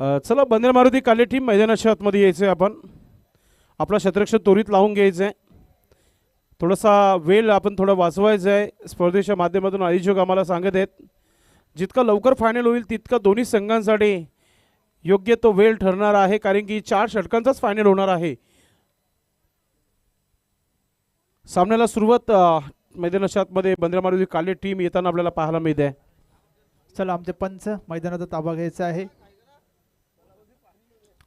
चला बंदर मारुती काले टीम मैदानाच्या आतमध्ये यायचं आहे. आपण आपला क्षेत्ररक्षण त्वरित लावून घ्यायचं आहे. थोडासा वेळ आपण थोडा वाचवायचा आहे. स्पर्धेच्या माध्यमातून आयोजक आम्हाला सांगत आहेत जितका लवकर फायनल होईल तितका दोन्ही संघांसाठी योग्य तो वेळ ठरणार आहे, कारण की 4 षटकांचाच फायनल होणार आहे. सामन्याला सुरुवात मैदानाच्या आतमध्ये बंदर मारुती काले टीम येताना आपल्याला पाहायला मिळते. चला आमचे पंच मैदानाचा ताबा घ्यायचा आहे.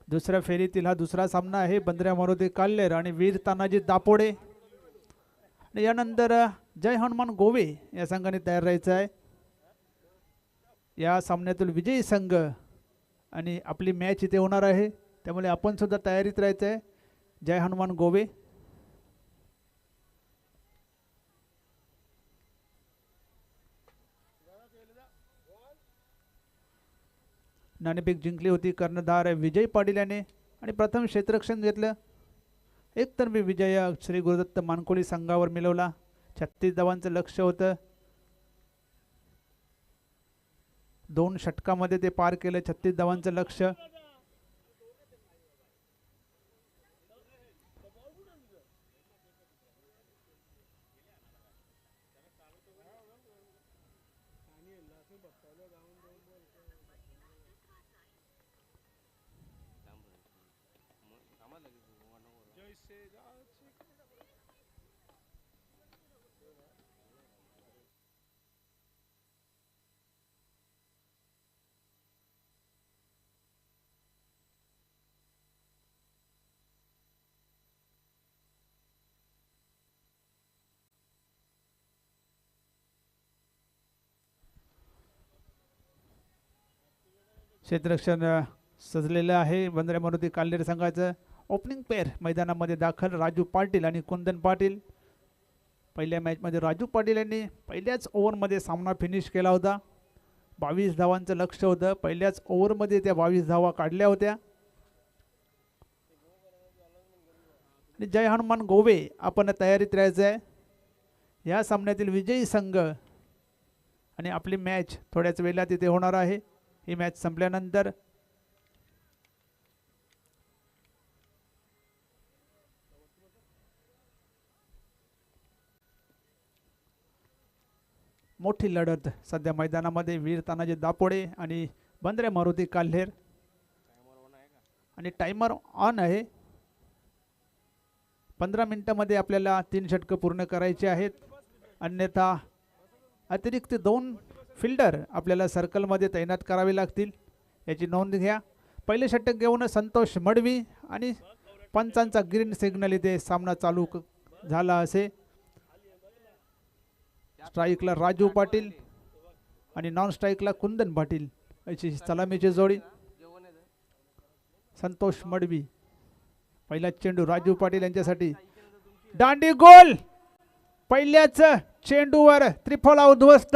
दुसऱ्या फेरीतील हा दुसरा सामना आहे बंदऱ्या मारुती काल्हेर आणि वीर तानाजी दापोडे. आणि यानंतर जय हनुमान गोवे या संघाने तयार राहायचं आहे. या सामन्यातील विजयी संघ आणि आपली मॅच इथे होणार आहे, त्यामुळे आपण सुद्धा तयारीत राहायचं आहे. जय हनुमान गोवे नाणेफेक जिंकली होती कर्णधार विजय पाटील याने आणि प्रथम क्षेत्ररक्षण घेतलं. एकतर्फी विजय श्री गुरुदत्त मानकोळी संघावर मिळवला. 36 धावांचं लक्ष्य होतं. 2 षटकामध्ये ते पार केलं 36 धावांचं लक्ष्य. क्षेत्ररक्षण सजलेलं आहे बंदऱ्या मारुती काल्हेर संघाचं. ओपनिंग पेअर मैदानामध्ये दाखल राजू पाटील आणि कुंदन पाटील. पहिल्या मॅचमध्ये राजू पाटील यांनी पहिल्याच ओव्हरमध्ये सामना फिनिश केला होता. 22 धावांचं लक्ष्य होतं. पहिल्याच ओव्हरमध्ये त्या 22 धावा काढल्या होत्या. आणि जय हनुमान गोवे आपण तयारीत राहायचं आहे. या सामन्यातील विजयी संघ आणि आपली मॅच थोड्याच वेळात तिथे होणार आहे. ही मॅच संपल्यानंतर मोठी लढत सध्या मैदानामध्ये वीर तानाजी दापोडे आणि बंदऱ्या मारुती काल्हेर. आणि टाइमर ऑन आहे. 15 मिनिटांमध्ये आपल्याला 3 षटकं पूर्ण करायचे आहेत, अन्यथा अतिरिक्त 2 फिल्डर आपल्याला सर्कलमध्ये तैनात करावे लागतील, याची नोंद घ्या. पहिले षटक घेऊन संतोष मडवी आणि पंचांचा ग्रीन सिग्नल इथे सामना चालू झाला असे. स्ट्राईकला राजू पाटील आणि नॉन स्ट्राईकला कुंदन पाटील अशी सलामीची जोडी. संतोष मडवी पहिला चेंडू राजू पाटील यांच्यासाठी. दांडी गोल. पहिल्याच चेंडूवर त्रिफळा उद्ध्वस्त.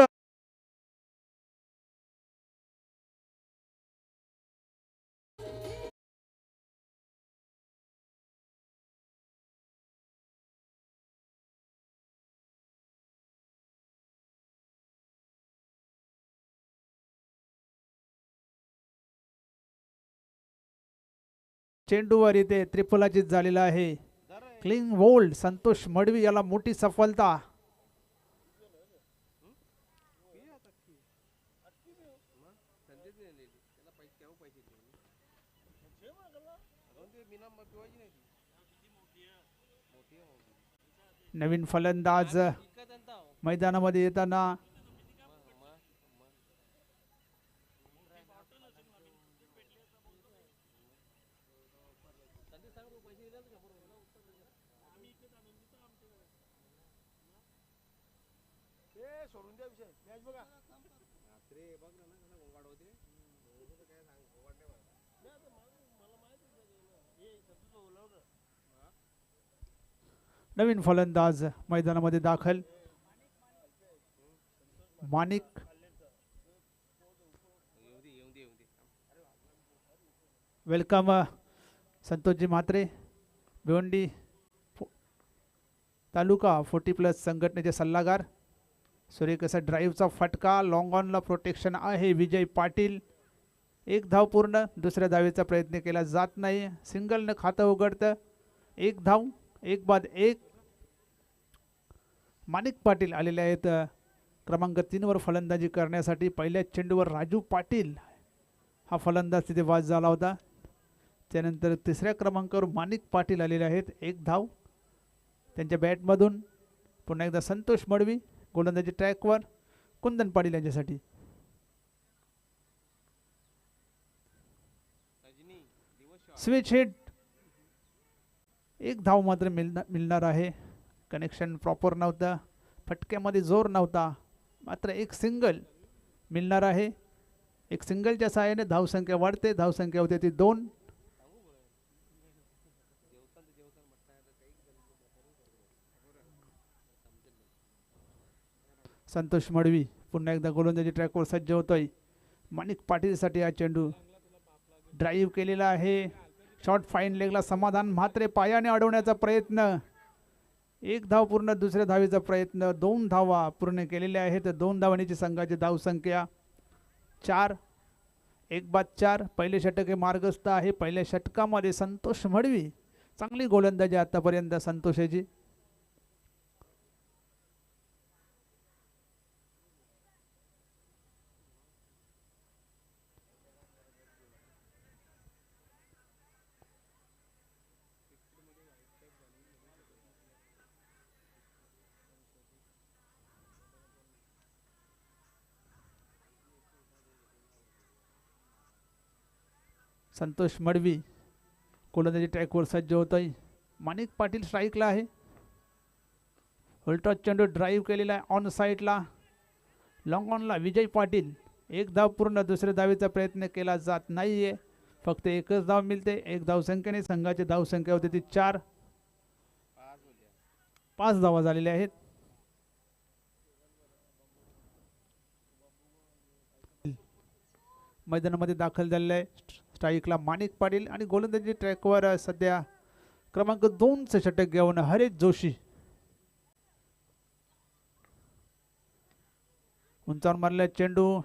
चेंडूवर इथे त्रिफलाचित झालेला आहे. क्लीन बोल्ड संतोष मडवी याला मोठी सफलता. नवीन फलंदाज मैदानामध्ये येताना नवीन फलंदाज मैदानामध्ये दाखल. माणिक वेलकम संतोषजी म्हात्रे भिवंडी तालुका 40+ संघटनेचे सल्लागार. सुरेख असा ड्राईव्हचा फटका लॉंग ऑनला प्रोटेक्शन आहे. विजय पाटील एक धाव पूर्ण. दुसऱ्या धावेचा प्रयत्न केला जात नाही. सिंगलनं खातं उघडतं. एक धाव, एक बाद एक. माणिक पाटील आलेले आहेत क्रमांक 3 वर फलंदाजी करण्यासाठी. पहिल्या चेंडूवर राजू पाटील हा फलंदाज तिथे बाद झाला होता. त्यानंतर तिसऱ्या क्रमांकावर माणिक पाटील आलेले आहेत. एक धाव त्यांच्या बॅटमधून. पुन्हा एकदा संतोष मडवी गोलंदाजी ट्रॅकवर. कुंदन पाटील यांच्यासाठी. Switch hit. एक धाव मात्र मिळणार आहे. कनेक्शन प्रॉपर नव्हतं. फटक्यामध्ये जोर नव्हता. मात्र एक सिंगल मिळणार आहे. एक सिंगलच्या सहाय्याने धावसंख्या वाढते. धावसंख्या होते ती 2. संतोष मडवी पुन्हा एकदा गोलंदाजी ट्रॅकवर सज्ज होतोय. माणिक पाटीलसाठी हा चेंडू ड्राईव्ह केलेला आहे. शॉर्ट फाईन लेगला समाधान. मात्र पायाने अडवण्याचा प्रयत्न. एक धाव पूर्ण. दुसऱ्या धावेचा प्रयत्न. 2 धावा पूर्ण केलेल्या आहेत. 2 धावांची संघाची धावसंख्या 4. एक बाद 4. पहिले षटक हे मार्गस्थ आहे. पहिल्या षटकामध्ये संतोष मडवी चांगली गोलंदाजी आतापर्यंत संतोषाची. संतोष मडवी गोलंदाजी ट्रॅकवर सज्ज होतोय. माणिक पाटील स्ट्राईकला आहे. उलटा चेंडू ड्राईव्ह केलेला आहे ऑन साईडला. लॉंग ऑनला विजय पाटील. एक धाव पूर्ण. दुसऱ्या धावेचा प्रयत्न केला जात नाहीये. फक्त एकच धाव मिळते. एक धावसंख्येने संघाची धावसंख्या होती ती 4. 5 धावा झालेल्या आहेत. मैदानामध्ये दाखल झालेला आहे. स्ट्राईकला माणिक पाटील आणि गोलंदाजी ट्रॅकवर सध्या क्रमांक 2चं षटक घेऊन हरेश जोशी. उंचावर मारलेला चेंडू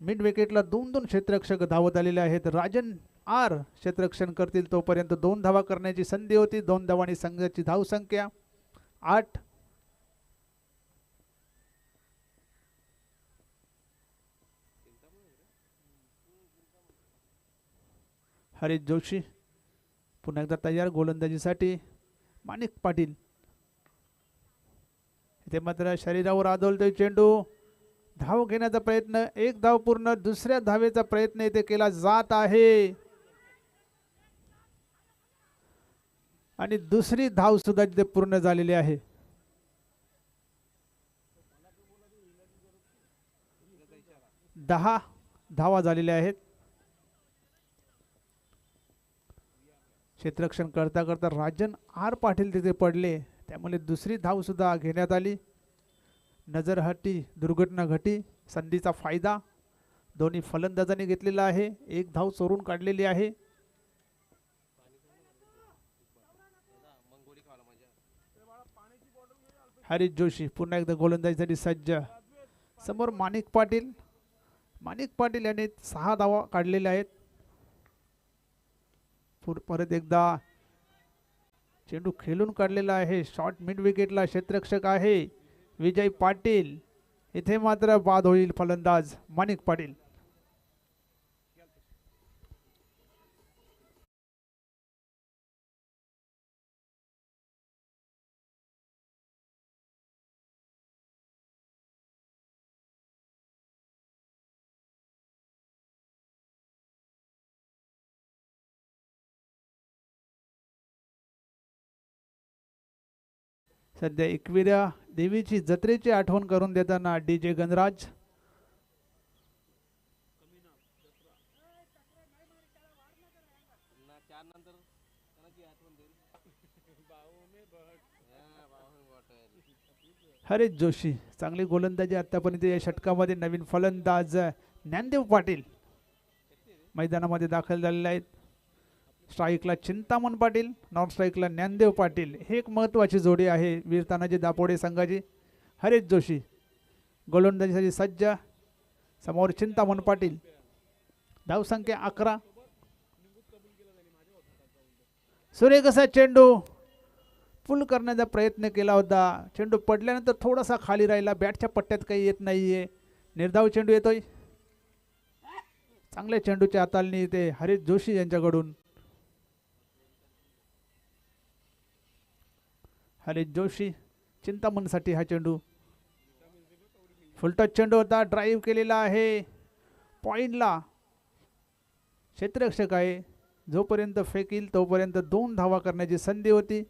मिड विकेटला 2 क्षेत्ररक्षक धावत आलेले आहेत. राजन आर क्षेत्ररक्षण करतील तोपर्यंत 2 धावा करण्याची संधी होती. 2 धावांनी संघाची धावसंख्या 8. हरीश जोशी पुन्हा एकदा तयार गोलंदाजीसाठी. माणिक पाटील इथे मात्र शरीरावर आदळतोय चेंडू. धाव घेण्याचा प्रयत्न. एक धाव पूर्ण. दुसऱ्या धावेचा प्रयत्न इथे केला जात आहे आणि दुसरी धाव सुद्धा इथे पूर्ण झालेली आहे. दहा धावा झालेल्या आहेत. क्षेत्ररक्षण करता करता राजन आर पाटील तिथे पडले. त्यामुळे दुसरी धाव सुद्धा घेण्यात आली. नजरहटी दुर्घटना घटी. संधीचा फायदा दोन्ही फलंदाजांनी घेतलेला आहे. एक धाव चोरून काढलेली आहे. हरीश जोशी पुन्हा एकदा गोलंदाजीसाठी सज्ज. समोर माणिक पाटील. माणिक पाटील यांनी 6 धावा काढलेल्या आहेत. परत एकदा चेंडू खेळून काढलेला आहे. शॉर्ट मिड विकेटला क्षेत्ररक्षक आहे विजय पाटील. इथे मात्र बाद होईल फलंदाज माणिक पाटील. सध्या एकविरा देवीची जत्रेची आठवण करून देताना DJ गणराज. हरीश जोशी चांगली गोलंदाजी आतापर्यंत या षटकामध्ये. नवीन फलंदाज ज्ञानदेव पाटील मैदानामध्ये दाखल झालेले आहेत. स्ट्राईकला चिंतामण पाटील. नॉन स्ट्राईकला ज्ञानदेव पाटील. हे एक महत्त्वाची जोडी आहे वीर तानाजी दापोडे संघाची. हरीश जोशी गोलंदाजीसाठी सज्ज. समोर चिंतामण पाटील. धावसंख्या 11. सुरेख असा चेंडू पुल करण्याचा प्रयत्न केला होता. चेंडू पडल्यानंतर थोडासा खाली राहिला. बॅटच्या पट्ट्यात काही येत नाहीये. निर्धाव चेंडू येतोय. चांगल्या चेंडूच्या हाताळणी ते हरीश जोशी यांच्याकडून. हरीश जोशी चिंतामणसाठी हा चेंडू. फुलटच चेंडू होता. ड्राईव्ह केलेला आहे पॉइंटला. क्षेत्ररक्षक आहे. जोपर्यंत फेकील तोपर्यंत 2 धावा करण्याची संधी होती.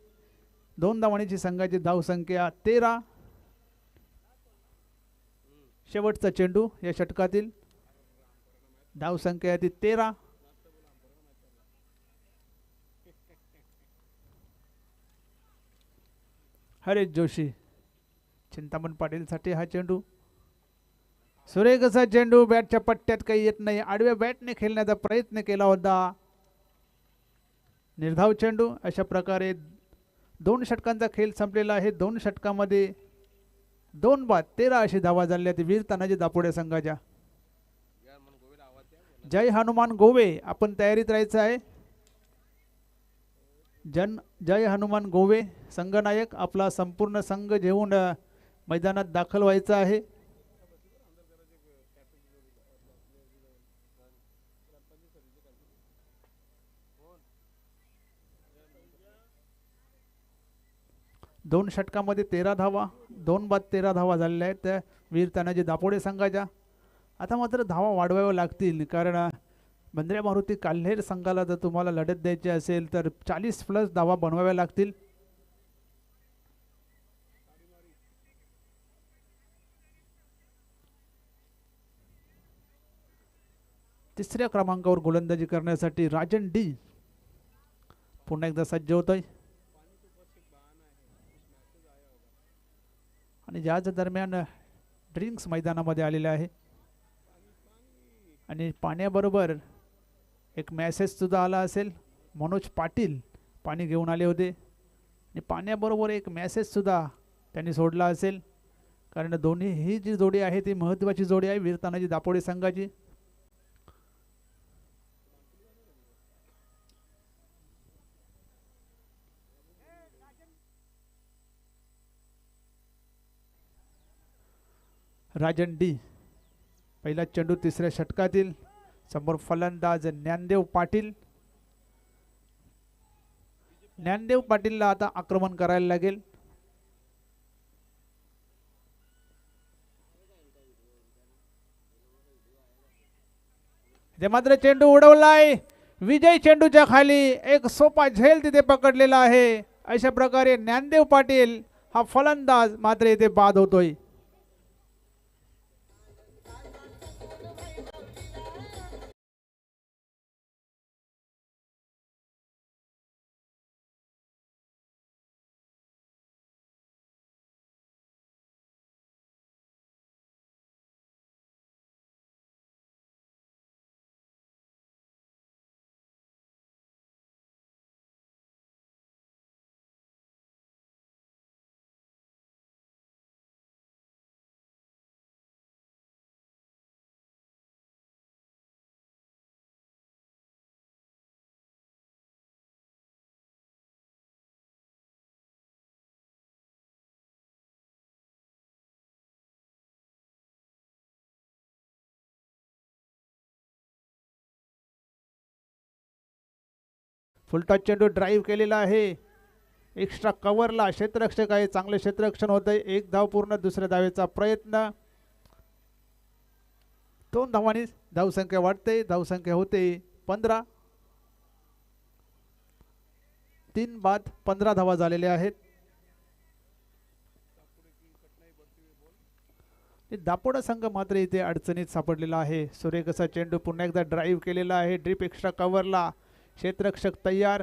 2 धावांची संघाची धावसंख्या 13. शेवटचा चेंडू या षटकातील. धावसंख्या ती 13. हरीश जोशी चिंतामण पाटीलसाठी हा चेंडू. सुरेख असा चेंडू बॅटच्या पट्ट्यात काही येत नाही. आडव्या बॅटने खेळण्याचा प्रयत्न केला होता. निर्धाव चेंडू. अशा प्रकारे 2 षटकांचा खेळ संपलेला आहे. 2 षटकामध्ये 2 बाद 13 अशी धावा झाल्या ती वीर तानाजी दापोडे संघाच्या. जय हनुमान गोवे आपण तयारीत राहायचं आहे. जय हनुमान गोवे संघनायक आपला संपूर्ण संघ घेऊन मैदानात दाखल व्हायचा आहे. दोन षटकामध्ये 13 धावा 2 बाद 13 धावा झालेल्या आहेत त्या वीर तानाजी दापोडे संघाच्या. आता मात्र धावा वाढवाव्या लागतील कारण बंद्रे मारुती काल्हेर संघाला जर तुम्हाला लढत द्यायची असेल तर 40+ धावा बनवाव्या लागतील. तिसऱ्या क्रमांकावर गोलंदाजी करण्यासाठी राजन डी पुन्हा एकदा सज्ज होतोय. आणि ज्याच दरम्यान ड्रिंक्स मैदानामध्ये आलेले आहे. आणि पाण्याबरोबर एक मेसेज सुद्धा आला असेल. मनोज पाटील पाणी घेऊन आले होते आणि पाण्याबरोबर एक मेसेज सुद्धा त्यांनी सोडला असेल कारण दोन्ही ही जी जोडी आहे ती महत्त्वाची जोडी आहे वीर तानाजी दापोडे संघाची. राजन डी पहिला चेंडू तिसऱ्या षटकातील. समोर फलंदाज ज्ञानदेव पाटील. ज्ञानदेव पाटीलला आता आक्रमण करायला लागेल. ते मात्र चेंडू उडवलाय. विजय चेंडूच्या खाली एक सोपा झेल तिथे पकडलेला आहे. अशा प्रकारे ज्ञानदेव पाटील हा फलंदाज मात्र इथे बाद होतोय. फुलटॉस चेंडू ड्राईव्ह केलेला आहे. एक्स्ट्रा कव्हरला क्षेत्ररक्षक आहे. चांगले क्षेत्ररक्षण होत आहे. 1 धाव पूर्ण. दुसऱ्या धावेचा प्रयत्न. 2 धावांनी धावसंख्या वाढते. धावसंख्या होते 15. 3 बाद 15 धावा झालेल्या आहेत. दापोडा संघ मात्र इथे अडचणीत सापडलेला आहे. सुरेख असा चेंडू पुन्हा एकदा ड्राईव्ह केलेला आहे. ड्रिप एक्स्ट्रा कव्हरला क्षेत्ररक्षक तयार.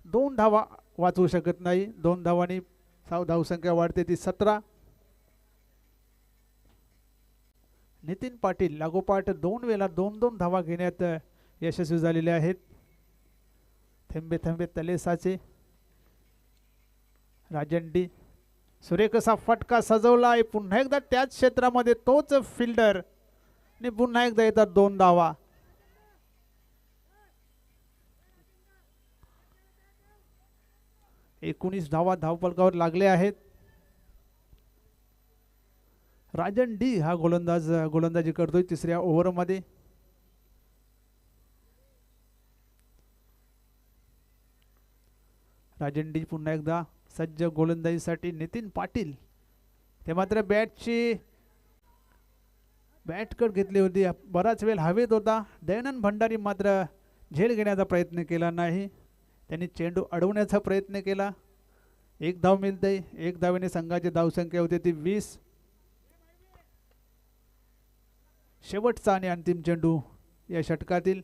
2 धावा वाचवू शकत नाही. 2 धावांनी धावसंख्या वाढते ती 17. नितीन पाटील लागोपाठ 2 वेळा 2-2 धावा घेण्यात यशस्वी झालेले आहेत. थेंबे थेंबे तले साचे. राजन डी सुरेख असा फटका सजवला आहे. पुन्हा एकदा त्याच क्षेत्रामध्ये तोच फिल्डर आणि पुन्हा एकदा येतात 2 धावा. 19 धावा धावफलकावर लागले आहेत. राजन डी हा गोलंदाजी करतोय तिसऱ्या ओव्हरमध्ये. राजन डी पुन्हा एकदा सज्ज गोलंदाजीसाठी. नितीन पाटील ते मात्र बॅटकट घेतली होती, बराच वेळ हवेत होता. दयानंद भंडारी मात्र झेल घेण्याचा प्रयत्न केला नाही, त्यांनी चेंडू अडवण्याचा प्रयत्न केला. एक धाव मिळते. एक धावेने संघाची धावसंख्या होती ती 20. शेवटचा आणि अंतिम चेंडू या षटकातील.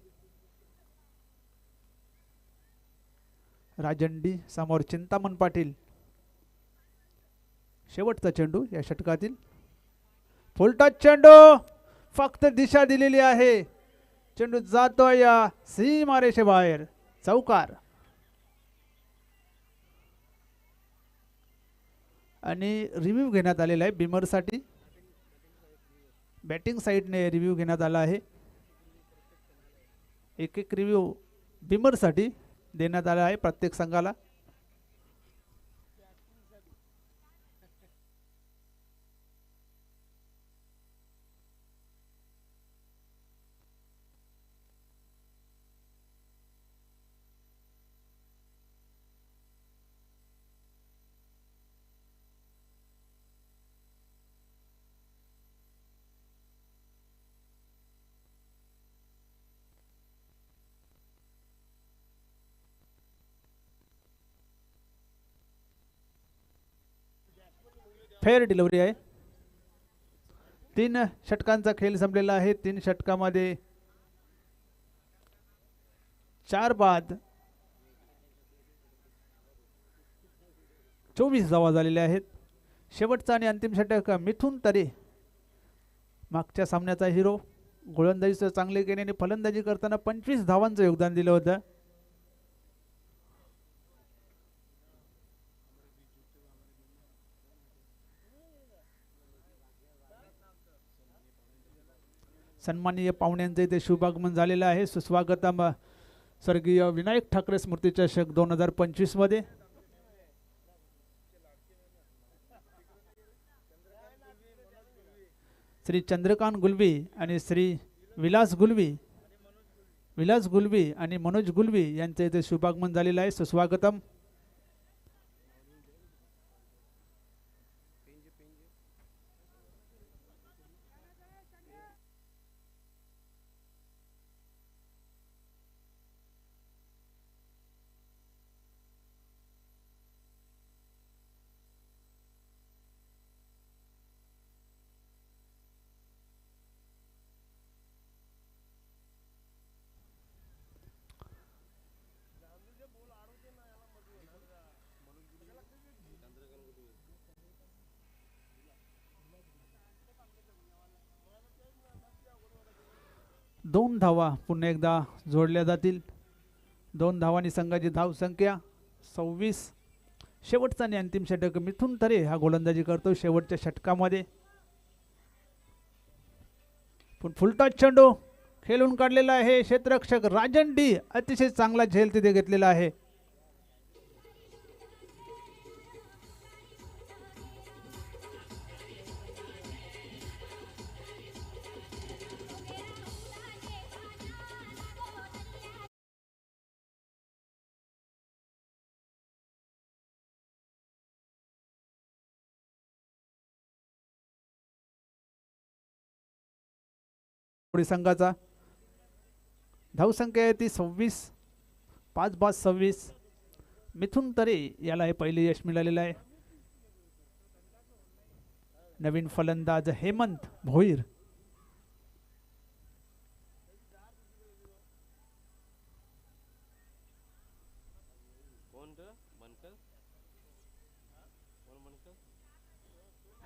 राजन डी समोर चिंतामण पाटील. शेवटचा चेंडू या षटकातील. फुलटॉस चेंडू, फक्त दिशा दिलेली आहे, चेंडू जातो या सीमारेषे बाहेर. चौकार. आणि रिव्ह्यू घेण्यात आलेला आहे बिमरसाठी. बॅटिंग साईडने रिव्ह्यू घेण्यात आला आहे. एक रिव्ह्यू बिमरसाठी देण्यात आला आहे प्रत्येक संघाला. फेअर डिलिव्हरी आहे. 3 षटकांचा खेळ संपलेला आहे. 3 षटकामध्ये 4 बाद 24 धावा झालेल्या आहेत. शेवटचा आणि अंतिम षटक मिथुन तरे, मागच्या सामन्याचा हिरो, गोलंदाजीचं चांगले केल्याने फलंदाजी करताना 25 धावांचं योगदान दिलं होतं. सन्माननीय पाहुण्यांचे इथे शुभागमन झालेलं आहे. सुस्वागतम स्वर्गीय विनायक ठाकरे स्मृती चषक 2025 मध्ये. श्री चंद्रकांत गुलवी आणि श्री विलास गुलवी आणि मनोज गुलवी यांचे इथे शुभागमन झालेलं आहे. सुस्वागतम. दोन धावा पुन्हा एकदा जोडल्या जातील. 2 धावांनी संघाची धावसंख्या 26. शेवटचा आणि अंतिम षटक मिथुन तरे हा गोलंदाजी करतो शेवटच्या षटकामध्ये. फुलटॉस चेंडू खेळून काढलेला आहे. क्षेत्ररक्षक राजन डी अतिशय चांगला झेल तिथे घेतलेला आहे. संघाचा धावसंख्या आहे ती 26. 5 बाद 26. मिथुन तरे याला हे पहिले यश मिळालेलं आहे. नवीन फलंदाज हेमंत भोईर.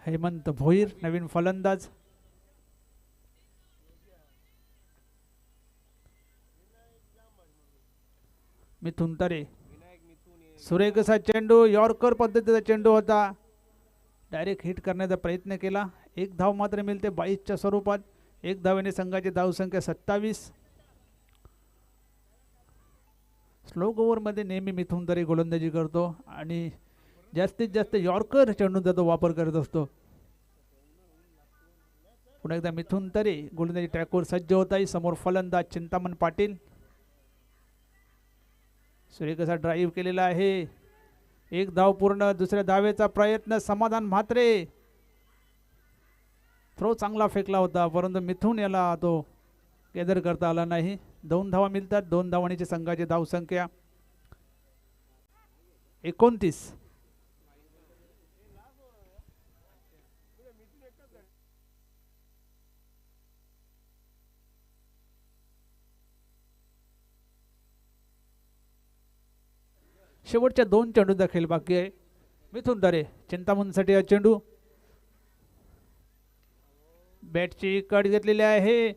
हेमंत भोईर नवीन फलंदाज. मिथुन तरे. सुरेख असा चेंडू, यॉर्कर पद्धतीचा चेंडू होता, डायरेक्ट हिट करण्याचा प्रयत्न केला. 1 धाव मात्र मिळते 22च्या स्वरूपात. 1 धावेने संघाची धावसंख्या 27. स्लो ओव्हरमध्ये नेहमी मिथुन तरी गोलंदाजी करतो आणि जास्तीत जास्त यॉर्कर चेंडूंचा तो वापर करत असतो. पुन्हा एकदा मिथुन तरी गोलंदाजी ट्रॅकवर सज्ज होत आहे. समोर फलंदाज चिंतामण पाटील. सूर्य कसा ड्राईव्ह केलेला आहे. एक धाव पूर्ण. दुसऱ्या धावेचा प्रयत्न. समाधान म्हात्रे. थ्रो चांगला फेकला होता परंतु मिथुन याला तो केदर करता आला नाही. 2 धावा मिळतात. 2 धावांची संघाची धावसंख्या 29. शेवटच्या 2 चेंडूचा खेळ बाकी आहे. मिथुन तारे चिंतामणसाठी हा चेंडू. बॅटची कट घेतलेली आहे.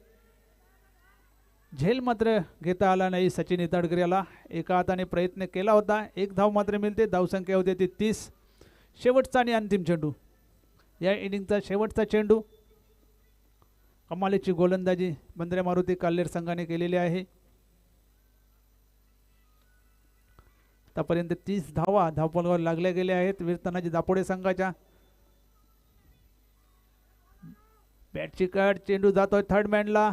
झेल मात्र घेता आला नाही सचिन इताडकर याला. एका हाताने प्रयत्न केला होता. 1 धाव मात्र मिळते. धावसंख्या होते ती 30. शेवटचा आणि अंतिम चेंडू. या इनिंगचा शेवटचा चेंडू. कमालीची गोलंदाजी बंद्रे मारुती काल्हेर संघाने केलेली आहे. आतापर्यंत 30 धावा धावपळावर लागल्या गेल्या आहेत वीरतानाजी दापोडे संघाच्या. बॅटची कट. चेंडू जातोय थर्ड मॅनला.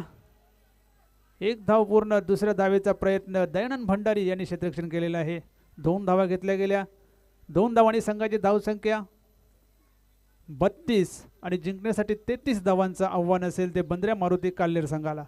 1 धाव पूर्ण. दुसऱ्या धावेचा प्रयत्न दयानंद भंडारी यांनी क्षेत्ररक्षण केलेलं आहे. 2 धावा घेतल्या गेल्या. 2 धावांनी संघाची धावसंख्या 32 आणि जिंकण्यासाठी 33 धावांचं आव्हान असेल ते बंद्रे मारुती काल्हेर संघाला.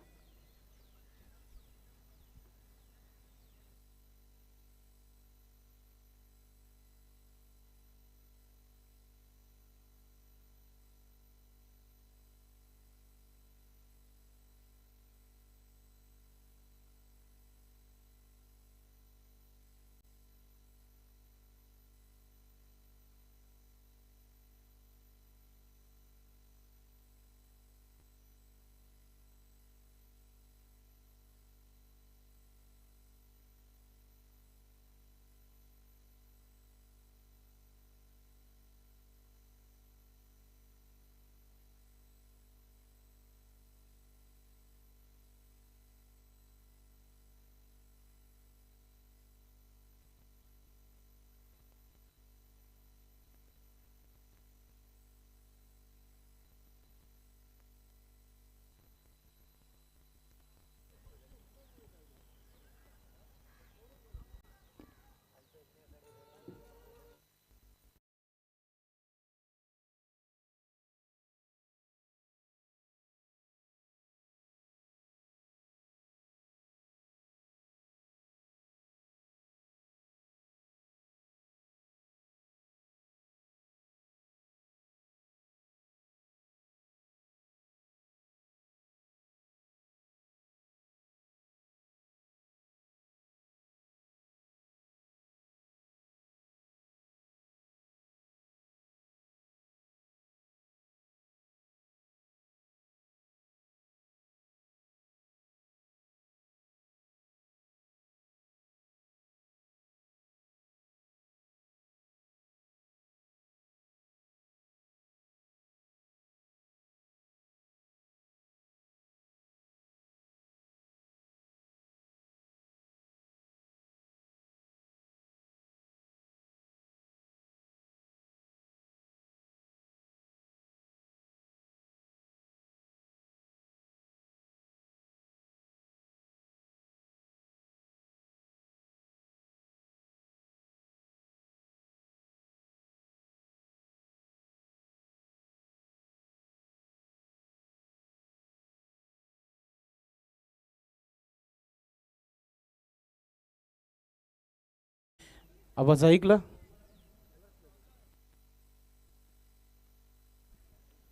आवाज ऐकला.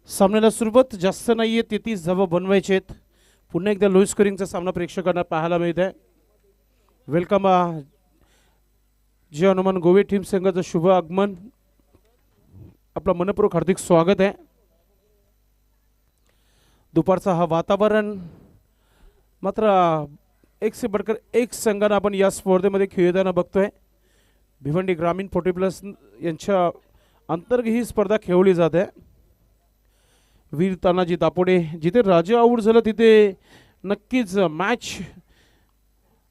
सामन्याला सुरुवात जास्त नाहीये. 33 धावा बनवायचे आहेत. पुन्हा एकदा लो स्कोरिंगचा सामना प्रेक्षकांना पाहायला मिळत आहे. वेलकम जय हनुमान गोवे टीम संघाचं शुभ आगमन. आपलं मनपूर्वक हार्दिक स्वागत आहे. दुपारचा हा वातावरण मात्र एक से बढ़कर एक संघानं आपण या स्पर्धेमध्ये खेळताना बघतोय. भिवंडी ग्रामीण 40+ यांच्या अंतर्गत ही स्पर्धा खेळवली जाते. वीर तानाजी दापोडे जिथे राजा आऊट झालं तिथे नक्कीच मॅच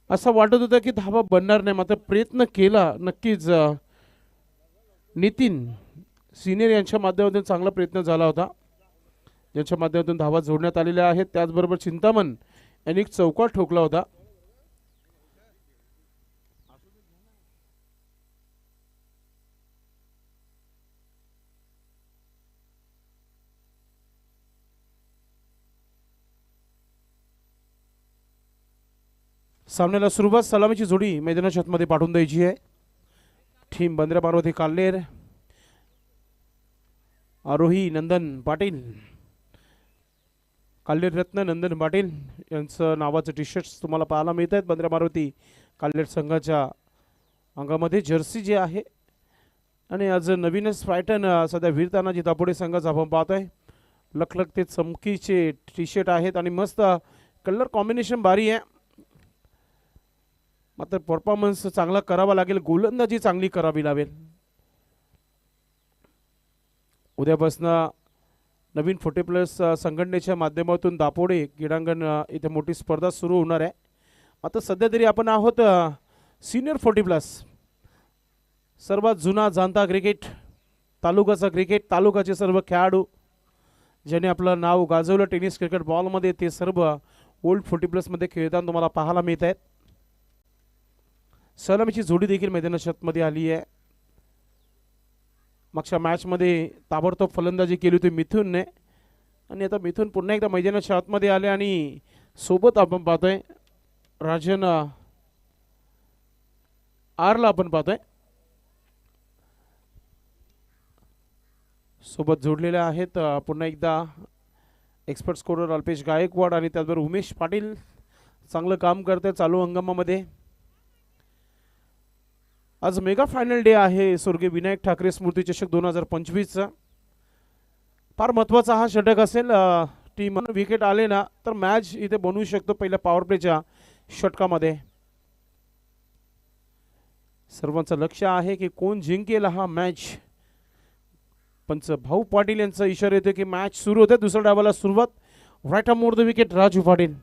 असं वाटत होतं की धावा बनणार नाही, मात्र प्रयत्न केला नक्कीच. नितीन सिनियर यांच्या माध्यमातून चांगला प्रयत्न झाला होता, ज्यांच्या माध्यमातून धावा जोडण्यात आलेल्या आहेत. त्याचबरोबर चिंतामण यांनी एक चौकार ठोकला होता. सामन्याला सुरुवात सलामीची जोडी मैदानाच्या आतमध्ये पाठवून द्यायची आहे. टीम बंदरा पार्वती काल्हेर, आरोही नंदन पाटील, काल्हेर रत्न नंदन पाटील यांचं नावाचं टी शर्ट्स तुम्हाला पाहायला मिळत आहेत. बंदरा मारुती काल्हेर संघाच्या अंगामध्ये जर्सी जी आहे. आणि आज नवीनच पॅटर्न सध्या वीर तानाजी दापोडे संघाचा आपण पाहतोय. लखलखते चमकीचे टी शर्ट आहेत आणि मस्त कलर कॉम्बिनेशन भारी आहे. मात्र परफॉर्मन्स चांगला करावा लागेल, गोलंदाजी चांगली करावी लागेल. उद्यापासून नवीन 40+ संघटनेच्या माध्यमातून दापोडे क्रीडांगण इथे मोठी स्पर्धा सुरू होणार आहे. आता सध्या तरी आपण आहोत सिनियर 40+. सर्वात जुना जाणता क्रिकेट, तालुकाचा क्रिकेट, तालुकाचे सर्व खेळाडू ज्याने आपलं नाव गाजवलं टेनिस क्रिकेट बॉलमध्ये, ते सर्व ओल्ड 40+ मध्ये खेळताना तुम्हाला पाहायला मिळत आहेत. सलामीची जोडी देखील मैदानाच्या आतमध्ये आली आहे. मागच्या मॅचमध्ये ताबडतोब फलंदाजी केली होती मिथुनने, आणि आता मिथुन पुन्हा एकदा मैदानाच्या आतमध्ये आले आणि सोबत आपण पाहतोय राजन आरला आपण पाहतोय सोबत जोडलेले आहेत. पुन्हा एकदा एक्सपर्ट स्कोरर अल्पेश गायकवाड आणि त्याचबरोबर उमेश पाटील चांगलं काम करते चालू हंगामामध्ये. आज मेगा फायनल डे आहे स्वर्गीय विनायक ठाकरे स्मृती चषक 2025चा. फार महत्त्वाचा हा षटक असेल. टीम विकेट आले ना तर मॅच इथे बनवू शकतो पहिल्या पॉवर प्लेच्या षटकामध्ये. सर्वांचं लक्ष आहे की कोण जिंकेल हा मॅच. पंच भाऊ पाटील यांचा इशारा येतो की मॅच सुरू होते. दुसऱ्या डावाला सुरुवात. Right more the wicket Raju Patil,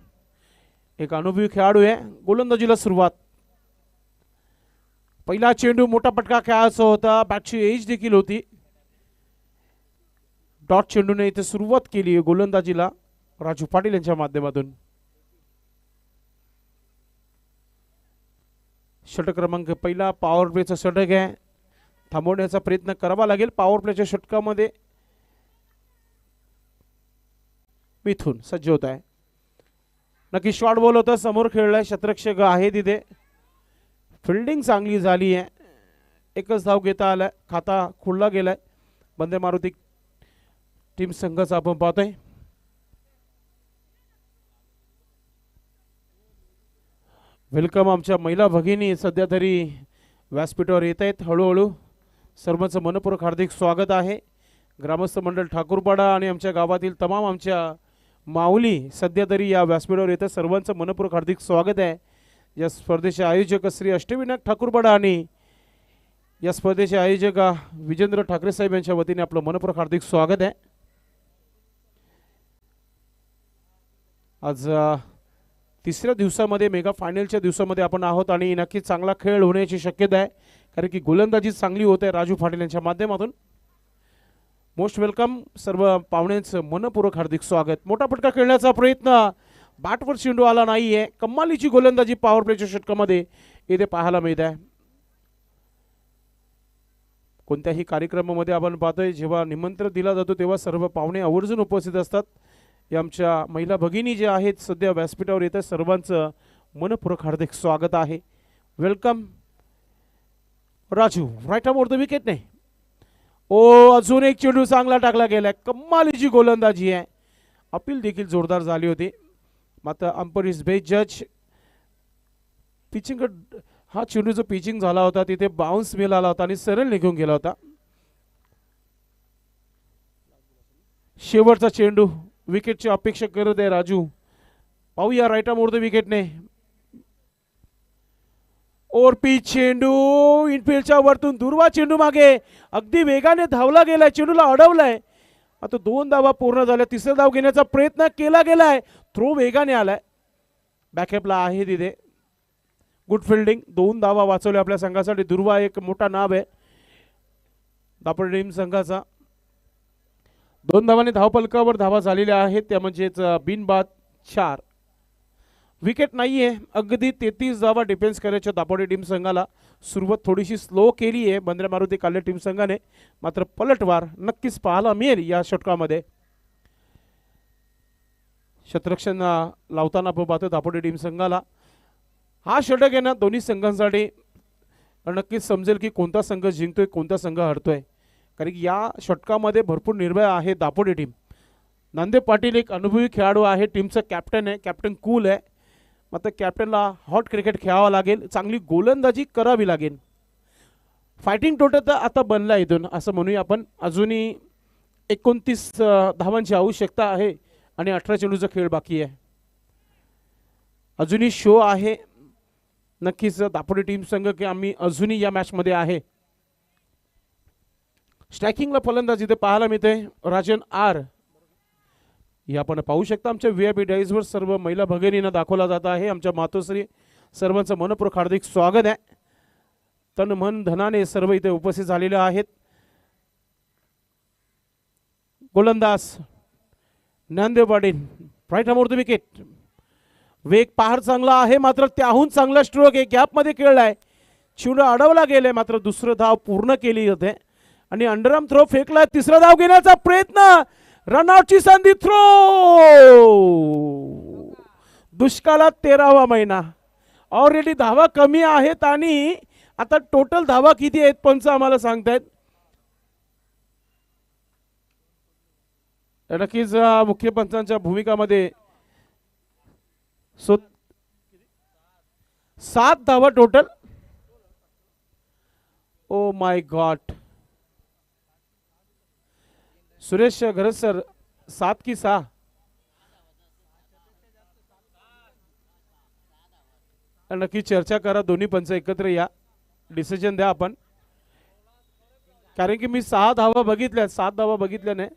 एक अनुभवी खेळाडू आहे. गोलंदाजीला सुरुवात. पहिला चेंडू मोठा पटका खेळायचा होता, बॅटची एज देखील होती. डॉट चेंडूने इथे सुरुवात केली गोलंदाजीला राजू पाटील यांच्या माध्यमातून. षटक क्रमांक पहिला पॉवर प्लेचा षटक आहे. थांबवण्याचा प्रयत्न करावा लागेल. पॉवर प्लेच्या षटकामध्ये मिथून सज्ज होत आहे. नक्की शॉर्ट बॉल होता, समोर खेळलाय, क्षेत्ररक्षक आहे तिथे. फिल्डिंग चांगली झाली आहे. एकच धाव घेता आलाय, खाता खुलला गेलाय बंदे मारुती टीम संघाचा आपण पाहतोय. वेलकम आमच्या महिला भगिनी सध्या तरी व्यासपीठावर येत आहेत हळूहळू. सर्वांचं मनपूर्वक हार्दिक स्वागत आहे. ग्रामस्थ मंडळ ठाकूरपाडा आणि आमच्या गावातील तमाम आमच्या माऊली सध्या तरी या व्यासपीठावर येतात. सर्वांचं मनपूर्वक हार्दिक स्वागत आहे. या स्पर्धेचे आयोजक श्री अष्टविनायक ठाकूरपाडा आणि या स्पर्धेचे आयोजक विजेंद्र ठाकरे साहेब यांच्या वतीने आपलं मनपूर्वक हार्दिक स्वागत आहे. आज तिसऱ्या दिवसामध्ये मेगा फायनलच्या दिवसामध्ये आपण आहोत आणि नक्कीच चांगला खेळ होण्याची शक्यता आहे, कारण की गोलंदाजी चांगली होत आहे राजू पाटील यांच्या माध्यमातून. Most welcome. सर्व पाहुण्यांचं मनपूर्वक हार्दिक स्वागत. मोठा फटका खेळण्याचा प्रयत्न, बॅटवर चेंडू आला नाहीये. कमालीची गोलंदाजी पॉवर प्लेच्या षटकामध्ये इथे पाहायला मिळत आहे. कोणत्याही कार्यक्रमामध्ये आपण पाहतोय जेव्हा निमंत्रण दिला जातो तेव्हा सर्व पाहुणे आवर्जून उपस्थित असतात. या आमच्या महिला भगिनी जे आहेत सध्या व्यासपीठावर येतात, सर्वांचं मनपूर्वक हार्दिक स्वागत आहे. Welcome. Raju right more the wicket नाही. ओ अजून एक चेंडू चांगला टाकला गेलाय. कमालीची गोलंदाजी आहे. अपील देखील जोरदार झाली होती. मात्र अंपायर इज बेस्ट जज. पिचिंग हा चेंडू जो पिचिंग झाला होता तिथे बाउन्स मिळाला होता आणि सरळ निघून गेला होता. शेवटचा चेंडू विकेटची अपेक्षा करत आहे राजू. पाहूया राईट मोर द विकेटने. और पिच चेंडू इनफिल्डच्या वरतून दुर्वा चेंडू मागे अगदी वेगाने धावला गेलाय, चेंडूला अडवलाय. आता 2 धावा पूर्ण झाल्या. तिसरा धाव घेण्याचा प्रयत्न केला गेलाय. थ्रो वेगाने आलाय. बॅकअपला आहे तिथे गुड फिल्डिंग, 2 धावा वाचवल्या आपल्या संघासाठी. दुर्वा एक मोठा नाव आहे दापोली टीम संघाचा. 2 धावांनी धावफलकावर धावा झालेल्या आहेत, त्या म्हणजेच बिनबाद 4. विकेट नाही आहे, अगदी 33 धावा डिफेन्स करायच्या दापोली टीम संघाला. सुरुवात थोडीशी स्लो केली आहे बंद्रा मारुती काल्ले टीम संघाने, मात्र पलटवार नक्कीच पाहायला मिळेल या षटकामध्ये. शतरक्षण लावताना पाहतो दापोली टीम संघाला. हा षटक आहे ना दोन्ही संघांसाठी नक्कीच समजेल की कोणता संघ जिंकतोय कोणता संघ हरतोय, कारण की या षटकामध्ये भरपूर निर्भय आहे दापोली टीम. नांदे पाटील एक अनुभवी खेळाडू आहे, टीमचा कॅप्टन आहे, कॅप्टन कूल आहे, मात्र कॅप्टनला हॉट क्रिकेट खेळावं लागेल, चांगली गोलंदाजी करावी लागेल. फायटिंग टोटल तर आता बनला इथून असं म्हणूया आपण. अजूनही 29 धावांची आवश्यकता आहे आणि 18 चेंडूचा खेळ बाकी आहे. अजूनही शो आहे नक्कीच दापोली टीम संघ की आम्ही अजूनही या मॅचमध्ये आहे. स्ट्रायकिंगला फलंदाज इथे पाहायला मिळते राजन आर. हे आपण पाहू शकता आमच्या VIP डाईजवर सर्व महिला भगिनींना दाखवला जात आहे. आमच्या मातोश्री सर्वांचं मनपूर्वक हार्दिक स्वागत आहे. तन मन धनाने सर्व इथे उपस्थित झालेले आहेत. गोलंदाज नांदे पाटील, राईट हामोर द विकेट. वेग पहार चांगला आहे, मात्र त्याहून चांगला स्ट्रोक आहे, गॅपमध्ये खेळलाय, चेंडू अडवला गेलाय, मात्र दुसरं धाव पूर्ण केली होते आणि अंडरआर्म थ्रो फेकलाय. तिसरा धाव घेण्याचा प्रयत्न, रनआउटची संधी, थ्रो. दुष्काळात 13वा महिना, ऑलरेडी धावा कमी आहेत आणि आता टोटल धावा किती आहेत पंच आम्हाला सांगतायत. नक्कीच मुख्य पंचांच्या भूमिकामध्ये 7 धावा total. Oh my God, Suresh Gharat sir 7 की 6? नक्की चर्चा करा, दोन्ही पंच एकत्र या, डिसिजन द्या आपण, कारण की मी 6 धावा बघितल्या, 7 धावा बघितल्या नाही.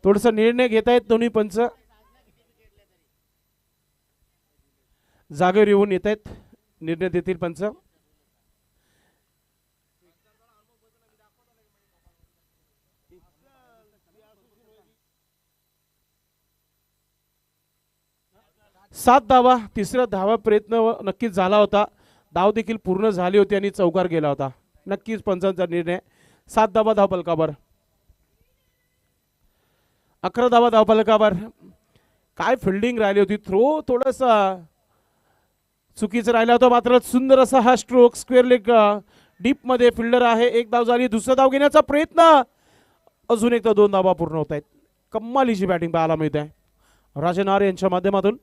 थोडासा निर्णय घेतायत दोन्ही पंच, जागेवर येऊन येत आहेत, निर्णय देतील पंच. सात धावा, तिसरा धावा प्रयत्न नक्कीच झाला होता, धाव देखील पूर्ण झाली होती आणि चौकार गेला होता. नक्कीच पंचांचा निर्णय. 7 धावा धावफलकावर, 11 धावा धावफलकावर. काय फिल्डिंग राहिली होती, थ्रो थोडासा चुकीचं राहिला होता, मात्र सुंदर असा हा स्ट्रोक, स्क्वेअर लेग डीप मध्ये फिल्डर आहे. 1 धाव झाली, दुसरा धाव घेण्याचा प्रयत्न, अजून एकदा 2 धावा पूर्ण होत आहेत. कमालीची बॅटिंग पाहायला मिळते आहे राजन आर यांच्या माध्यमातून.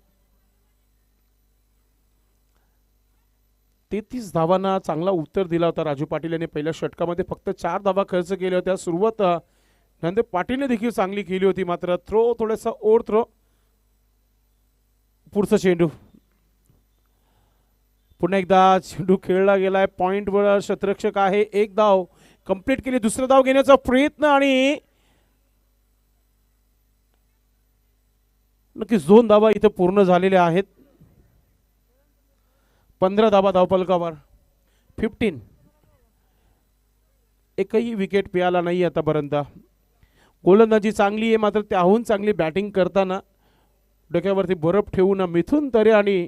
33 धावांना चांगला उत्तर दिला होता राजू पाटील यांनी. पहिल्या षटकामध्ये फक्त 4 धावा खर्च केल्या होत्या. सुरुवात नंदे पाटीलने देखील चांगली केली होती, मात्र थ्रो थोडासा ओव्हर थ्रो. पुढचा चेंडू, पुन्हा एकदा चेंडू खेळला गेलाय, पॉइंट वर शतरक्षक आहे. 1 धाव कंप्लीट केली, दुसरा धाव घेण्याचा प्रयत्न आणि नक्कीच 2 धावा इथे पूर्ण झालेल्या आहेत. 15 धावा धावफलकावर, 15. एकही विकेट मिळाला नाही आतापर्यंत. गोलंदाजी चांगली आहे, मात्र त्याहून चांगली बॅटिंग करताना डोक्यावरती बरफ ठेवून मिथुन तरे आणि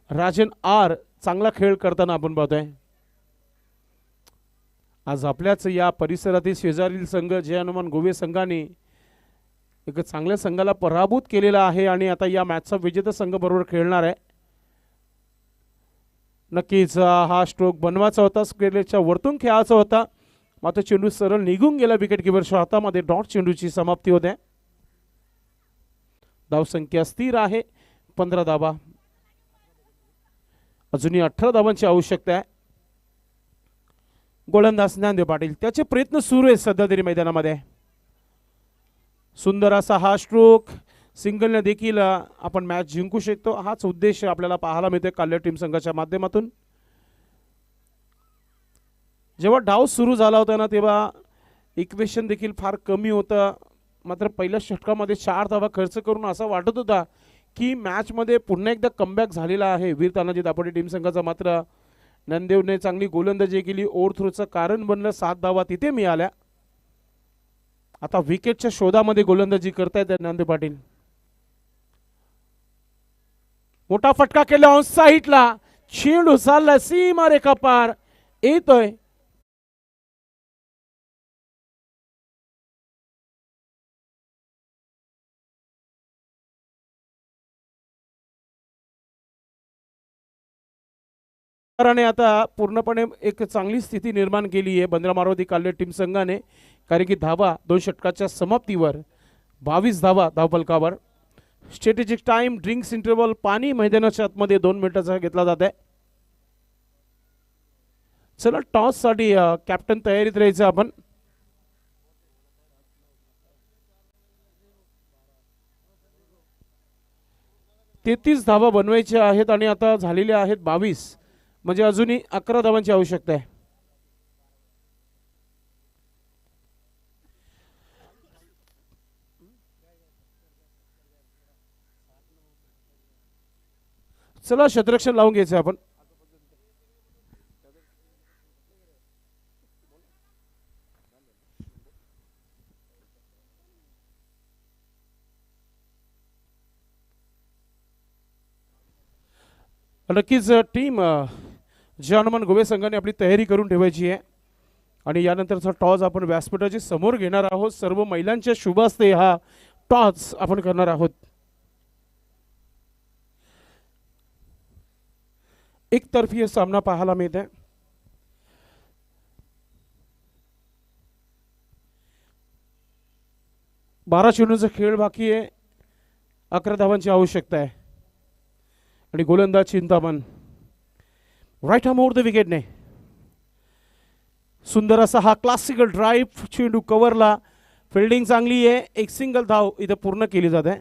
राजन आर चांगला खेळ करताना आपण पाहतोय. आज आपल्याच या परिसरातील शेजारील संघ जय हनुमान गोवे संघाने एक चांगल्या संघाला पराभूत केलेला आहे आणि आता या मॅचचा विजेता संघ बरोबर खेळणार आहे. नक्कीच हा स्ट्रोक बनवायचा होता, स्क्वेअरच्या वरतून खेळायचा होता, मात्र चेंडू सरळ निघून गेला विकेट किपरच्या हातामध्ये. डॉट चेंडूची समाप्ती होते. धावसंख्या स्थिर आहे, 15 धावा. अजूनही 18 धावांची आवश्यकता आहे. गोलंदाज नांदे पाटील, त्याचे प्रयत्न सुरू आहेत सध्या तरी मैदानामध्ये. सुंदर असा हा स्ट्रोक, सिंगलने देखील आपण मॅच जिंकू शकतो, हाच उद्देश आपल्याला पाहायला मिळतो काल्ले टीम संघाच्या माध्यमातून. जेव्हा डाव सुरू झाला होता ना, तेव्हा इक्वेशन देखील फार कमी होतं. मात्र पहिल्या षटकामध्ये 4 धावा खर्च करून असं वाटत होता की मॅचमध्ये पुन्हा एकदा कमबॅक झालेला आहे वीर तानाजी दापोडे टीम संघाचा. मात्र ज्ञानदेवने चांगली गोलंदाजी केली, ओव्हर थ्रोचं कारण बनलं, 7 धावा तिथे मिळाल्या. आता विकेटच्या शोधामध्ये गोलंदाजी करतायत ज्ञानदेव पाटील. मोठा फटका केला ऑन साईडला, चेंडू चालला सीमा रेखा पार, येतोय आता पूर्णपणे एक चांगली स्थिती निर्माण केली आहे बंद्रा मारुती काल्ले टीम संघाने. कारण की धावा 2 षटकाच्या समाप्तीवर 22 धावा धावफलकावर. स्ट्रॅटेजिक टाइम, ड्रिंक्स इंटरव्हल, पाणी मैदानाच्या आतमध्ये 2 मिनिटाचा घेतला जात आहे. चला टॉस साठी कॅप्टन तयारीत राहायचं आपण. तेहतीस धावा बनवायच्या आहेत आणि आता झालेल्या आहेत 22, म्हणजे अजूनही 11 धावांची आवश्यकता आहे. चला क्षेत्ररक्षण लावून घ्यायचं आपण. नक्कीच टीम जे हनुमान गोवे संघाने आपली तयारी करून ठेवायची आहे आणि यानंतरचा टॉस आपण व्यासपीठाच्या समोर घेणार आहोत. सर्व महिलांच्या शुभ हस्ते हा टॉस आपण करणार आहोत. एकतर्फी सामना पाहायला मिळत आहे. बारा चेंडूचा खेळ बाकी आहे, 11 धावांची आवश्यकता आहे आणि गोलंदाज Chintaman right arm over the विकेटने. सुंदर असा हा क्लासिकल ड्राईव्ह, चेंडू कव्हरला, फिल्डिंग चांगली आहे. एक सिंगल धाव इथं पूर्ण केली जाते.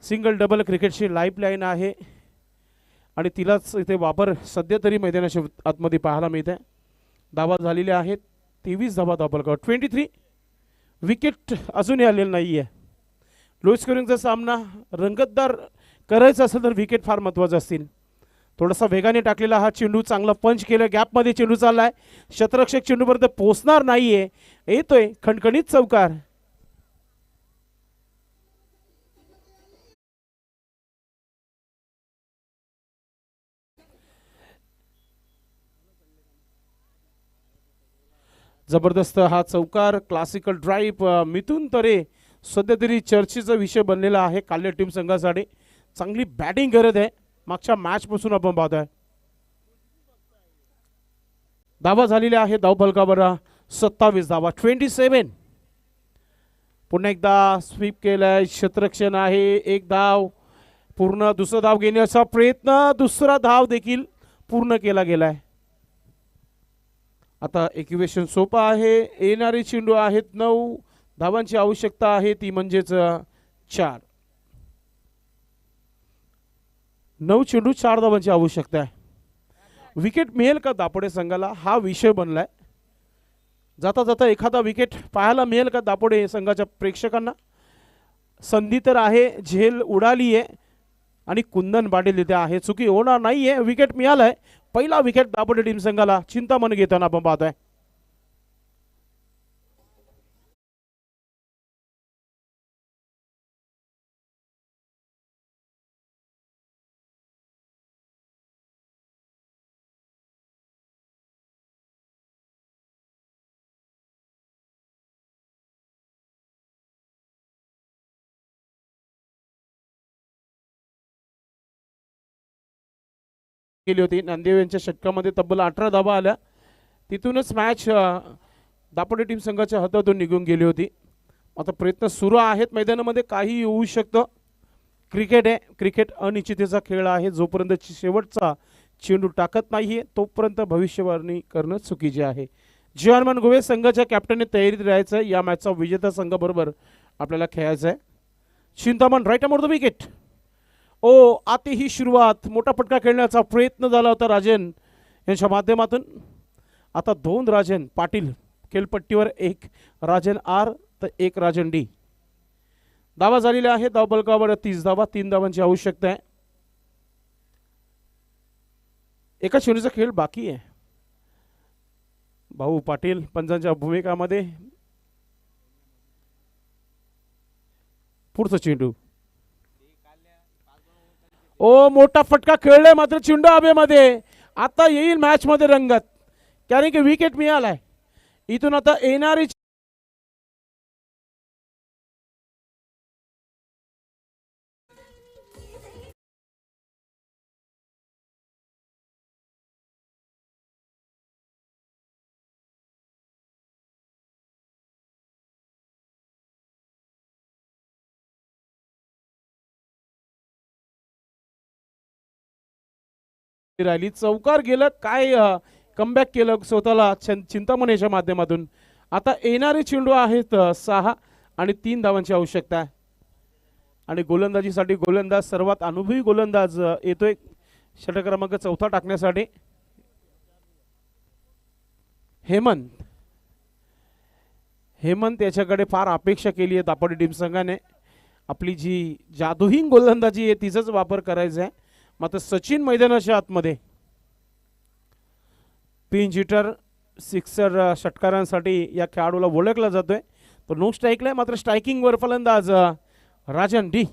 सिंगल डबल क्रिकेटची लाईफ लाईन आहे आणि तिलाच इथे वापर सध्या तरी मैदानाच्या आतमध्ये पाहायला मिळते. धावा झालेल्या आहेत 23 धावा धावफलकावर. 23 विकेट अजूनही आलेला नाही आहे. लो स्कोरिंगचा सामना रंगतदार करायचा असेल तर विकेट फार महत्त्वाचे असतील. थोडासा वेगाने टाकलेला हा चेंडू, चांगला पंच केलं, गॅपमध्ये चेंडू चाललाय, क्षेत्ररक्षक चेंडूपर्यंत पोहोचणार नाहीये, येतोय खणखणीत चौकार. जबरदस्त हा चौकार, क्लासिकल ड्राईव्ह. मिथून तरे सध्या तरी चर्चेचा विषय बनलेला आहे काल्ले टीम संघासाठी. चांगली बॅटिंग करत आहे, मागच्या मॅच पासून आपण पाहतोय. धावा झालेल्या आहे धावफलकावर 27 धावा. 27. पुन्हा एकदा स्वीप केलाय, क्षेत्ररक्षण आहे, एक धाव पूर्ण. दुसरा धाव घेण्याचा प्रयत्न, दुसरा धाव देखील पूर्ण केला गेलाय. आता इक्वेशन सोपं आहे. येणारे चेंडू आहेत 9 धावांची आवश्यकता आहे, ती म्हणजेच 4. 9 चेंडू 4 धावांची आवश्यकता आहे. विकेट मिळेल का दापोडे संघाला हा विषय बनलाय. जाता जाता एखादा विकेट पाहायला मिळेल का दापोडे संघाच्या प्रेक्षकांना. संधी तर आहे, झेल उडाली आहे आणि कुंदन पाटील इथे आहे, चुकी होणार नाहीये. विकेट मिळालाय, पहिला विकेट दापोडे टीम संघाला चिंतामण घेताना आपण पाहतोय. केली होती नांदेव यांच्या षटकामध्ये तब्बल 18 धावा आल्या. तिथूनच मॅच दापोडे टीम संघाच्या हातातून निघून गेली होती. आता प्रयत्न सुरू आहेत मैदानामध्ये, काही होऊ शकतं. क्रिकेट आहे, क्रिकेट अनिश्चिततेचा खेळ आहे. जोपर्यंत शेवटचा चेंडू टाकत नाहीये तोपर्यंत भविष्यवाणी करणं चुकीचे आहे. जे हनुमान गोवे संघाच्या कॅप्टनने तयारीत राहायचं आहे. या मॅचचा विजेता संघाबरोबर आपल्याला खेळायचं आहे. Chintaman right arm over the wicket. ओ आते ही सुरुवात, मोठा फटका खेळण्याचा प्रयत्न झाला होता राजन यांच्या माध्यमातून. आता 2 राजन पाटील खेळपट्टीवर एक राजन आर तर एक राजन डी. धावा झालेल्या आहेत. धावफलकावर 30 धावा, 3 धावांची आवश्यकता आहे. एका चेंडूचा खेळ बाकी आहे. भाऊ पाटील पंचांच्या भूमिकामध्ये. पुढचा चेंडू. ओ मोठा फटका खेळलाय मात्र चेंडू हवेमध्ये. आता येईल मॅच मध्ये रंगत, कारण की विकेट मिळालाय. इथून आता येणारी राहिली. चौकार गेलं काय, कमबॅक केलं स्वतःला चिंतामणीच्या माध्यमातून. आता येणारे चेंडू आहेत 6 आणि 3 धावांची आवश्यकता आहे. आणि गोलंदाजीसाठी गोलंदाज सर्वात अनुभवी गोलंदाज येतोय षटक क्रमांक 4 टाकण्यासाठी. हेमंत याच्याकडे फार अपेक्षा केली आहे दापोली टीम संघाने. आपली जी जादूहीन गोलंदाजी आहे तिचाच वापर करायचा आहे. मात्र सचिन मैदानाच्या आतमध्ये पिंच हिटर सिक्सर षटकारांसाठी या खेळाडूला ओळखला जातोय. तो नो स्ट्राईकला आहे. मात्र स्ट्रायकिंगवर फलंदाज राजन डी.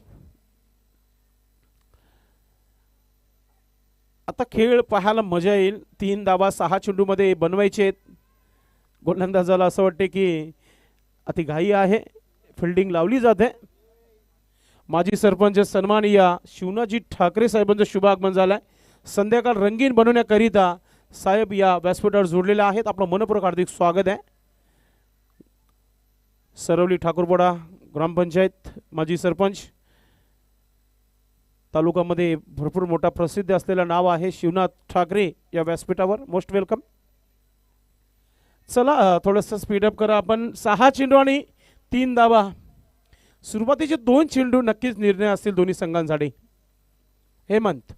आता खेळ पाहायला मजा येईल. 3 धावा 6 चेंडूमध्ये बनवायचे आहेत. गोलंदाजाला असं वाटते की अति घाई आहे, फिल्डिंग लावली जाते. माजी सरपंच सन्माननीय शिवनाजी ठाकरे साहेबांचं शुभागमन झालंय. संध्याकाळ रंगीन बनवण्याकरिता साहेब या व्यासपीठावर जोडलेले आहेत. आपलं मनपूर्वक हार्दिक स्वागत आहे. सरवली ठाकूरपाडा ग्रामपंचायत माजी सरपंच, तालुक्यामध्ये भरपूर मोठा प्रसिद्ध असलेलं नाव आहे शिवनाथ ठाकरे या व्यासपीठावर. Most welcome. चला थोडंसं स्पीडअप करा आपण. 6 चेंडू आणि 3 धावा. सुरुवातीचे 2 चेंडू नक्कीच निर्णय असतील दोन्ही संघांसाठी. हेमंत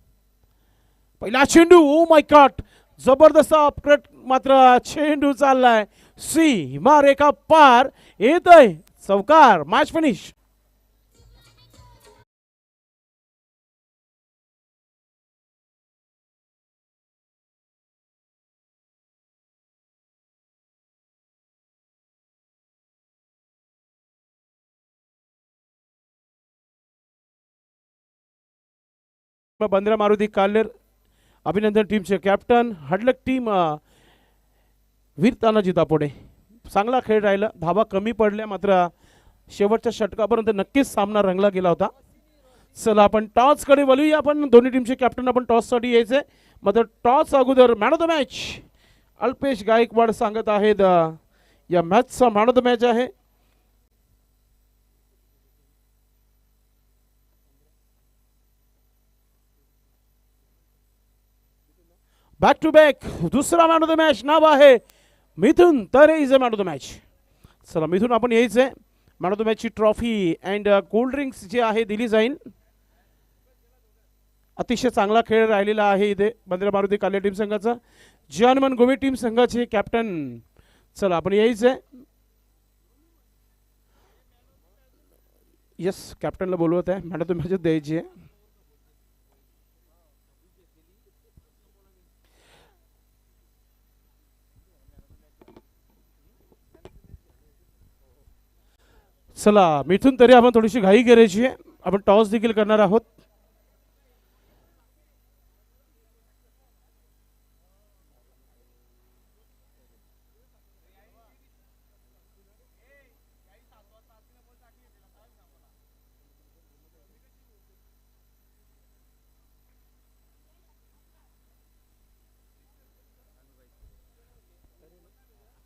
पहिला चेंडू. ओ माय गॉड, जबरदस्त अपकट मात्र चेंडू चाललाय सीमा रेखा पार. येतोय चौकार. Match finish. बंद्रा मारुती काल्लेर, अभिनंदन टीमचे कॅप्टन. हडलक टीम वीर तानाजी दापोडे. चांगला खेळ राहिला. धावा कमी पडल्या मात्र शेवटच्या षटकापर्यंत नक्कीच सामना रंगला गेला होता. चला आपण टॉस कडे वळूया. आपण दोन्ही टीमचे कॅप्टन आपण टॉस साठी यायचे. मात्र टॉस अगोदर man of the match Alpesh Gaikwad सांगत आहेत. या मॅचचा मॅन ऑफ द मॅच आहे बॅक टू बॅक दुसरा मॅन ऑफ द मॅच नाव आहे Mithun Tare is a man of the match. चला मिथुन आपण यायचंय. मॅन ऑफ द मॅचची ट्रॉफी अँड कोल्ड ड्रिंक्स जे आहे दिली जाईल. अतिशय चांगला खेळ राहिलेला आहे इथे बंद्रा मारुती काल्ले टीम संघाचा. जानमन गोवे टीम संघाचे कॅप्टन. चला आपण यायचंय. यस कॅप्टनला बोलवत आहे. मॅन ऑफ द मॅच द्यायची आहे. चला मिथून तरी आपण थोडीशी घाई करायची आहे. आपण टॉस देखील करणार आहोत.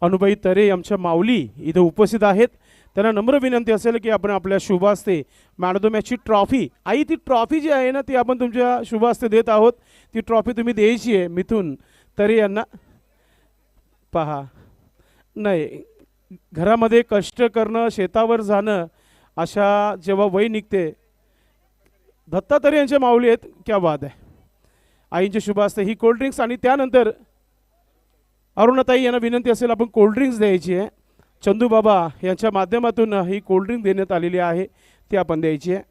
अनुबाई तरे आमच्या माऊली इथे उपस्थित आहेत. त्यांना नम्र विनंती असेल की आपण आपल्या शुभ हस्ते मॅन ऑफ द मॅचची ट्रॉफी, आई ती ट्रॉफी जी आहे ना ती आपण तुमच्या शुभ हस्ते देत आहोत. ती ट्रॉफी तुम्ही द्यायची आहे मिथून तरे यांना. पहा नाही घरामध्ये कष्ट करणं, शेतावर जाणं, अशा जेव्हा वय निघते, दत्ता तरे यांच्या माऊली आहेत. क्या बात आहे. आईंच्या शुभ हस्ते ही कोल्ड ड्रिंक्स आणि त्यानंतर अरुणाताई यांना विनंती असेल आपण कोल्ड्रिंक्स द्यायची आहे. चंदू बाबा यांच्या माध्यमातून ही कोल्ड्रिंक देण्यात आलेली आहे, ती आपण द्यायची आहे.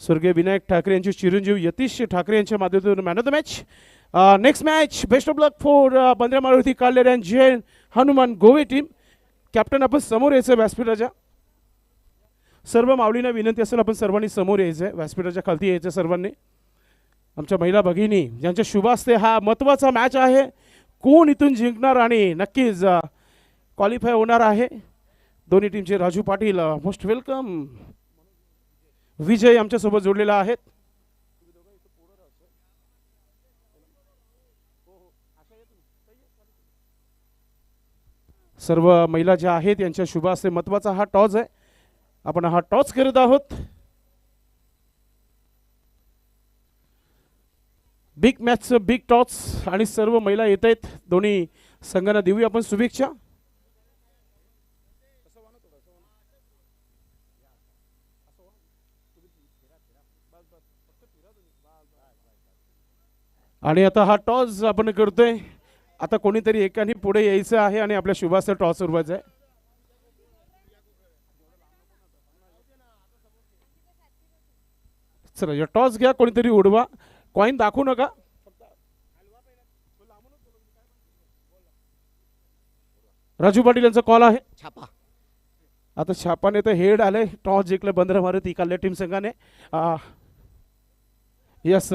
स्वर्गीय विनायक ठाकरे यांचे चिरंजीव यतीश ठाकरे यांच्या माध्यमातून man of the match. Next match best of luck for Bandra Maruti Kaler and Jain Hanuman Gove team. Captain आपण समोर यायचं व्यासपीठाच्या. सर्व माऊलींना विनंती असेल आपण सर्वांनी समोर यायचं आहे, व्यासपीठाच्या खालती यायचं सर्वांनी. आमच्या महिला भगिनी ज्यांच्या शुभ असते हा महत्त्वाचा मॅच आहे. कोण इथून जिंकणार आणि नक्कीच क्वालिफाय होणार आहे. दोन्ही टीमचे राजू पाटील मोस्ट वेलकम. विजय आमच्यासोबत जोडलेला आहेत. सर्व महिला ज्या आहेत यांच्या शुभ असते महत्त्वाचा हा टॉस आहे. आपण हा टॉस करत आहोत. बिग मॅचचं बिग टॉस आणि सर्व महिला येत आहेत. दोन्ही संघांना देऊया आपण शुभेच्छा. आणि आता हा टॉस आपण करतोय. आता कोणीतरी एकाने पुढे यायचं आहे आणि आपल्या शुभाचं टॉस उरवायचं आहे. चला या टॉस घ्या, कोणीतरी उडवा. कॉइन दाखवू नका. राजू पाटील यांचा कॉल आहे. छापा आता छापाने तर हेड आले. टॉस जिंकलं बंद्रा मारुती काल्या टीम संघाने. यस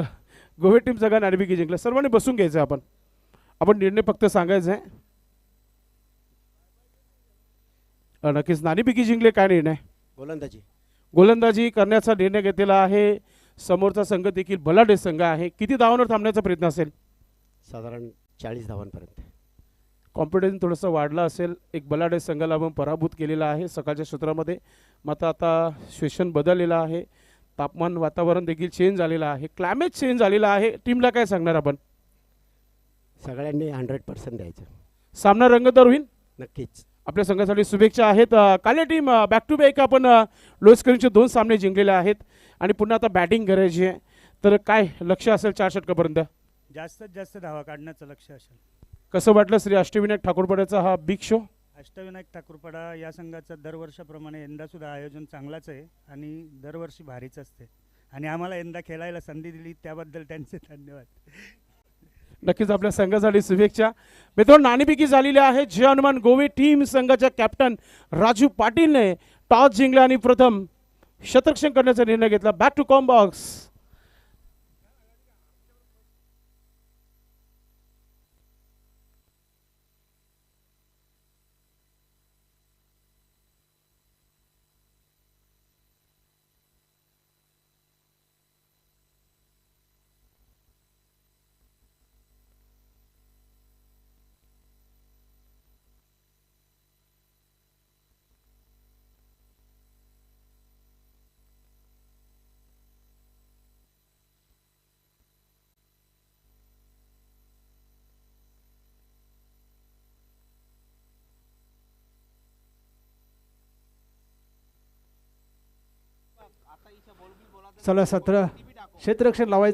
गोवे टीम संघाने नाणेफेकी जिंकलं. सर्वांनी बसून घ्यायचं आपण. आपण निर्णय फक्त सांगायचा आहे. नक्कीच नाणेफेकी जिंकले. काय निर्णय? गोलंदाजी करण्याचा निर्णय घेतलेला आहे. समोरचा संघ देखील बलाढ्य संघ आहे. किती धावांवर थांबण्याचा प्रयत्न असेल? साधारण 40 धावांपर्यंत. कॉम्पिटिशन थोडंसं वाढलं असेल. एक बलाढ्य संघाला आपण पराभूत केलेला आहे सकाळच्या सूत्रामध्ये. मात्र आता सिच्युएशन बदललेलं आहे. तापमान वातावरण देखील चेंज झालेलं आहे. क्लायमेट चेंज झालेलं आहे. टीमला काय सांगणार आपण? सगळ्यांनी 100% द्यायचं. सामना रंगतदार होईल नक्कीच. आपल्या संघासाठी शुभेच्छा आहेत. काले टीम बॅक टू बॅक आपण लोअर्सकरिंगचे 2 सामने जिंकलेले आहेत आणि पुन्हा आता बॅटिंग करायची आहे. तर काय लक्ष असेल 4 षटकापर्यंत? जास्तीत जास्त धावा काढण्याचं लक्ष असेल. कसं वाटलं श्री अष्टविनायक ठाकूरपाड्याचा हा बिग शो? अष्टविनायक ठाकूरपाडा या संघाचं दरवर्षाप्रमाणे यंदासुद्धा आयोजन चांगलाच आहे आणि दरवर्षी भारीच असते आणि आम्हाला यंदा खेळायला संधी दिली त्याबद्दल त्यांचे धन्यवाद. नक्कीच आपल्या संघासाठी शुभेच्छा. मित्रांनो नाणेफेकी झालेली आहे. जय हनुमान गोवे टीम संघाच्या कॅप्टन राजू पाटीलने टॉस जिंकला आणि प्रथम शतरक्षण करण्याचा निर्णय घेतला. Back to comm box. चला 17 क्षेत्ररक्षण लावायचं.